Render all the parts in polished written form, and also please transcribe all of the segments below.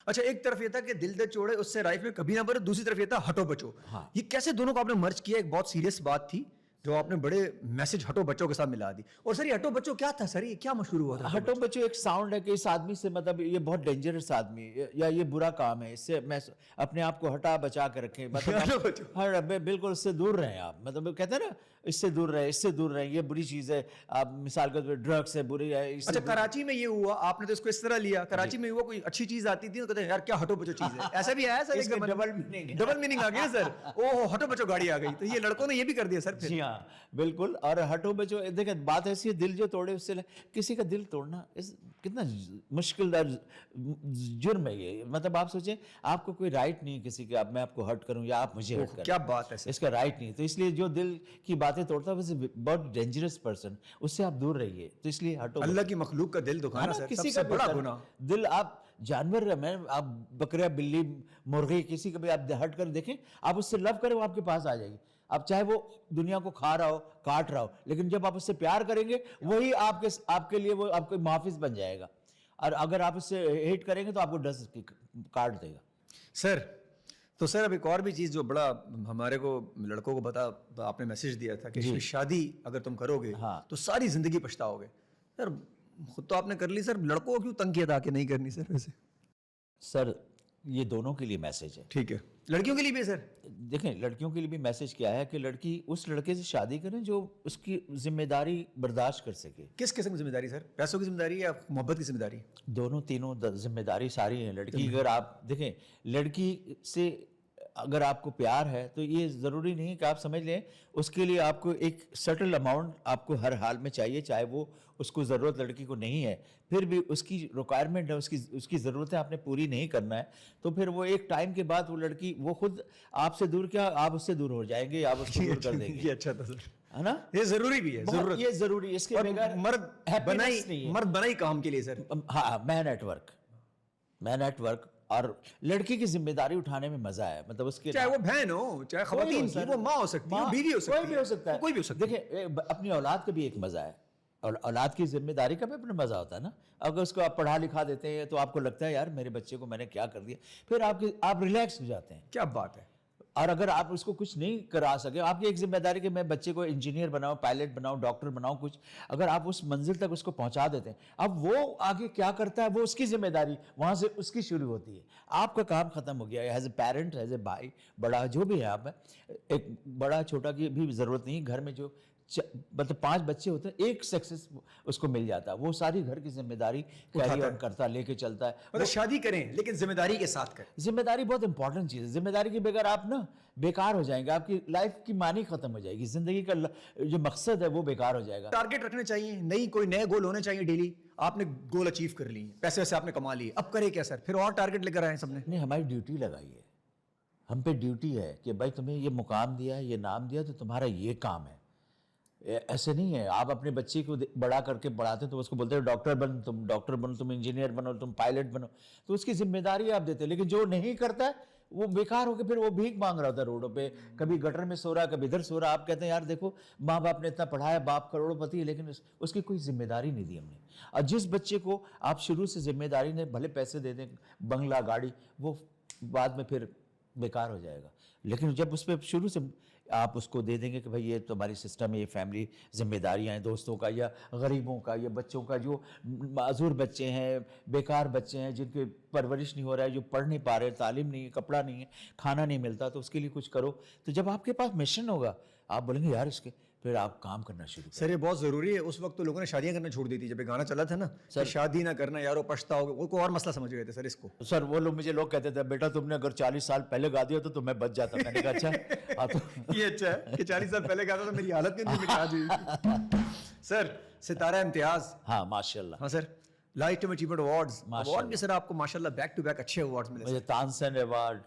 اچھا ایک طرف یہ تھا کہ دل دے چوڑے اس سے رائف میں کبھی نہ بھرے, دوسری طرف یہ تھا ہٹو بچو. یہ کیسے دونوں کو آپ نے مرج کیا؟ ایک بہت سیریس بات تھی جو آپ نے بڑے میسج ہٹو بچوں کے ساتھ ملا دی. اور سر یہ ہٹو بچوں کیا تھا سر, یہ کیا مشہور ہوا تھا؟ ہٹو بچو ایک ساؤنڈ ہے کہ اس آدمی سے مطلب یہ بہت ڈینجرس آدمی یا یہ برا کام ہے, اس سے میں اپنے آپ کو ہٹا بچا کے رکھیں, مطلب بالکل اس سے دور رہیں آپ, مطلب کہتے ہیں نا اس سے دور رہیں, اس سے دور رہیں, یہ بری چیز ہے. آپ مثال کے طور پہ ڈرگس ہے بری ہے. اچھا کراچی میں یہ ہوا, آپ نے تو اس کو اس طرح لیا, کراچی میں ہوا کوئی اچھی چیز آتی تھی تو کہتے ہیں یار کیا ہٹو بچو چیز ہے, ایسا بھی آیا سر؟ اس کا ڈبل میننگ آ گیا سر, اوہ ہٹو بچو گاڑی آ گئی. تو یہ لڑکوں نے یہ بھی کر دیا سر. جی ہاں بالکل. اور ہٹو بچو دیکھیں بات ایسی ہے, دل جو توڑے اس سے کسی کا دل توڑنا کتنا مشکل جرم ہے یہ. مطلب آپ سوچیں آپ کو کوئی رائٹ نہیں کسی کا, میں آپ کو ہرٹ کروں یا آپ مجھے ہرٹ کریں, کیا بات ہے, اس کا رائٹ نہیں. تو اس لیے جو دل کی باتیں توڑتا ہے وہ بہت ڈینجرس پرسن, اس سے آپ دور رہیے. تو اس لیے ہٹو, اللہ کی مخلوق کا دل دکھانا سر کسی سب سے کا بڑا گناہ. دل آپ جانور میں آپ بکرا بلی مرغی کسی کا بھی آپ ہٹ کر دیکھیں, آپ اس سے لو کریں وہ آپ کے پاس آ جائے گی. اب چاہے وہ دنیا کو کھا رہا ہو کاٹ رہا ہو, لیکن جب آپ اس سے پیار کریں گے وہی آپ کے لیے وہ آپ کو محافظ بن جائے گا. اور اگر آپ اس سے ہیٹ کریں گے تو آپ کو ڈس کاٹ دے گا. سر تو سر اب ایک اور بھی چیز جو بڑا ہمارے کو لڑکوں کو بتا, آپ نے میسج دیا تھا کہ شادی اگر تم کرو گے تو ساری زندگی پچھتاؤ گے. سر خود تو آپ نے کر لی سر, لڑکوں کو کیوں تنگ کیا تھا کہ نہیں کرنی سر؟ ویسے سر یہ دونوں کے لیے میسج ہے. ٹھیک ہے, لڑکیوں کے لیے بھی ہے سر. دیکھیں لڑکیوں کے لیے بھی میسج کیا ہے کہ لڑکی اس لڑکے سے شادی کریں جو اس کی ذمہ داری برداشت کر سکے. کس قسم کی ذمہ داری سر؟ پیسوں کی ذمہ داری یا محبت کی ذمہ داری؟ دونوں تینوں ذمہ داری ساری ہیں. لڑکی اگر آپ دیکھیں لڑکی سے اگر آپ کو پیار ہے تو یہ ضروری نہیں کہ آپ سمجھ لیں اس کے لیے آپ کو ایک سٹل اماؤنٹ آپ کو ہر حال میں چاہیے, چاہے وہ اس کو ضرورت لڑکی کو نہیں ہے, پھر بھی اس کی ریکوائرمنٹ ہے, اس کی ضرورتیں آپ نے پوری نہیں کرنا ہے, تو پھر وہ ایک ٹائم کے بعد وہ لڑکی وہ خود آپ سے دور کیا آپ اس سے دور ہو جائیں گے, آپ اس کو دور کر دیں گے. یہ اچھا تھا سر, ہے نا, یہ ضروری بھی ہے, ضرورت یہ ضروری. اس کے بغیر مرد بنائی کام کے لیے سر. ہاں مین ایٹ ورک. اور لڑکی کی ذمہ داری اٹھانے میں مزہ ہے, مطلب اس کے چاہے وہ بہن ہو چاہے خواتین کی, وہ ماں ہو سکتی ہے, بیوی ہو سکتی ہے, کوئی بھی ہو سکتا ہے, کوئی بھی ہو سکتا ہے. دیکھیں اپنی اولاد کا بھی ایک مزہ ہے, اور اولاد کی ذمہ داری کا بھی اپنا مزہ ہوتا ہے نا. اگر اس کو آپ پڑھا لکھا دیتے ہیں تو آپ کو لگتا ہے یار میرے بچے کو میں نے کیا کر دیا, پھر آپ ریلیکس ہو جاتے ہیں. کیا بات ہے. اور اگر آپ اس کو کچھ نہیں کرا سکے, آپ کی ایک ذمہ داری کہ میں بچے کو انجینئر بناؤں, پائلٹ بناؤں, ڈاکٹر بناؤں, کچھ اگر آپ اس منزل تک اس کو پہنچا دیتے ہیں, اب وہ آگے کیا کرتا ہے وہ اس کی ذمہ داری وہاں سے اس کی شروع ہوتی ہے. آپ کا کام ختم ہو گیا as a parent, as a بھائی بڑا جو بھی ہے. آپ ایک بڑا چھوٹا کی بھی ضرورت نہیں, گھر میں جو مطلب 5 بچے ہوتے ہیں ایک سکسیس اس کو مل جاتا ہے, وہ ساری گھر کی ذمہ داری کیری آن کرتا لے کے چلتا ہے. مطلب شادی کریں لیکن ذمہ داری کے ساتھ کریں. ذمہ داری بہت امپورٹنٹ چیز ہے. ذمہ داری کے بغیر آپ نا بیکار ہو جائیں گے, آپ کی لائف کی معنی ختم ہو جائے گی, زندگی کا جو مقصد ہے وہ بیکار ہو جائے گا. ٹارگیٹ رکھنے چاہیے, نہیں کوئی نئے گول ہونے چاہیے ڈیلی. آپ نے گول اچیو کر لی, پیسے ویسے آپ نے کما لیے, اب کرے کیا سر؟ پھر اور ٹارگیٹ لے کر آئے سب نے. نہیں, ہماری ڈیوٹی لگائی ہے, ہم پہ ڈیوٹی ہے کہ بھائی تمہیں یہ مقام دیا ہے, یہ نام دیا, تو تمہارا یہ کام ہے. ایسے نہیں ہے آپ اپنے بچے کو بڑا کر کے بڑھاتے تو اس کو بولتے ڈاکٹر بن, تم ڈاکٹر بنو, تم انجینئر بنو, تم پائلٹ بنو, تو اس کی ذمہ داری آپ دیتے. لیکن جو نہیں کرتا ہے وہ بیکار ہو کے پھر وہ بھیک مانگ رہا ہوتا ہے روڈوں پہ, کبھی گٹر میں سو رہا ہے, کبھی ادھر سو رہا. آپ کہتے ہیں یار دیکھو ماں باپ نے اتنا پڑھایا, باپ کروڑوں پتی ہے, لیکن اس کی کوئی ذمہ داری نہیں دی ہم نے. اور جس بچے کو آپ شروع سے ذمہ داری نے بھلے پیسے دے دیں, بنگلہ گاڑی, وہ بعد میں پھر بیکار ہو جائے گا. لیکن جب اس پہ شروع سے آپ اس کو دے دیں گے کہ بھائی یہ تمہاری سسٹم ہے, یہ فیملی ذمہ داریاں ہیں, دوستوں کا یا غریبوں کا یا بچوں کا, جو معذور بچے ہیں, بیکار بچے ہیں, جن کی پرورش نہیں ہو رہا ہے, جو پڑھ نہیں پا رہے, تعلیم نہیں ہے, کپڑا نہیں ہے, کھانا نہیں ملتا, تو اس کے لیے کچھ کرو. تو جب آپ کے پاس مشن ہوگا آپ بولیں گے یار اس کے, پھر آپ کام کرنا شروع کریں. سر یہ بہت ضروری ہے. اس وقت تو لوگوں نے شادیاں کرنا چھوڑ دی تھی, جب یہ گانا چلا تھا نا سر, شادی نہ کرنا یارو پچھتاؤ گے, وہ کوئی اور مسئلہ سمجھ گئے تھے سر اس کو. سر وہ لوگ کہتے تھے بیٹا تم نے اگر 40 سال پہلے گا دیا تو میں بچ جاتا. میں نے کہا اچھا یہ اچھا ہے کہ 40 سال پہلے گاتا تو میری حالت نہیں تھی آج ہوئی. سر ستارہ امتیاز, ہاں ماشاء اللہ. ہاں سر, لائف ٹائم اچیومنٹ ایوارڈ بھی سر آپ کو ماشاء اللہ بیک ٹو بیک اچھے ایوارڈ ملے. مجھے تانسن ایوارڈ,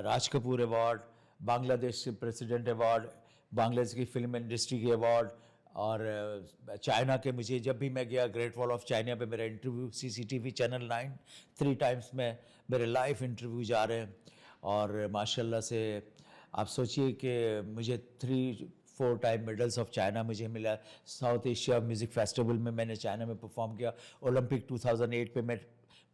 راج کپور ایوارڈ, بنگلہ دیش کے پریسیڈنٹ ایوارڈ, بنگلہ دیش کی فلم انڈسٹری کے ایوارڈ, اور چائنا کے مجھے جب بھی میں گیا گریٹ وال آف چائنا پہ میرا انٹرویو CCTV چینل 9 3 ٹائمس میں میرے لائیو انٹرویو جا رہے ہیں. اور ماشاء اللہ سے آپ سوچئے کہ مجھے 3-4 ٹائم میڈلز آف چائنا مجھے ملا. ساؤتھ ایشیا میوزک فیسٹیول میں نے چائنا میں پرفارم کیا. اولمپک 2008 پہ میں